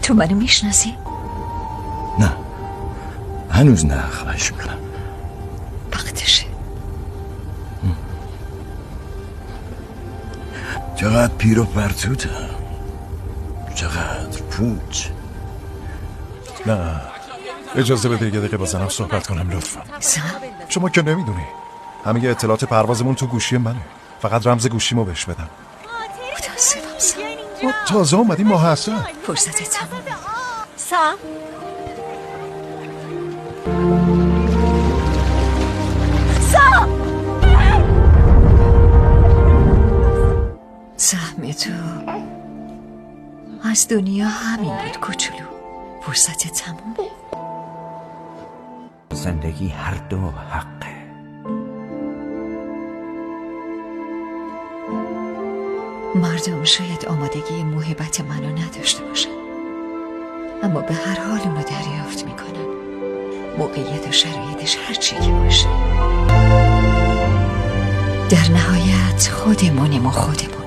تو منو میشناسی؟ نه هنوز نه. خواهش میکنم. وقتشه. چقدر پیر و پرتوته، چقدر پوچ. نه اجازه بده یه دقیقه با زنم صحبت کنم لطفا. شما که نمیدونی همه اطلاعات پروازمون تو گوشی منه، فقط رمز گوشیمو بهش بدم. متاسفم سام. ما تازه اومدیم محسن. فرصت تموم. سام سهم تو از دنیا همین بود کوچولو. فرصت تموم. زندگی هر دو حقه. مردم شاید آمادگی محبت منو نداشته باشن، اما به هر حال اونو دریافت میکنن، موقعیت و شرایطش هرچی که باشه. در نهایت خودمونیم و خودمون.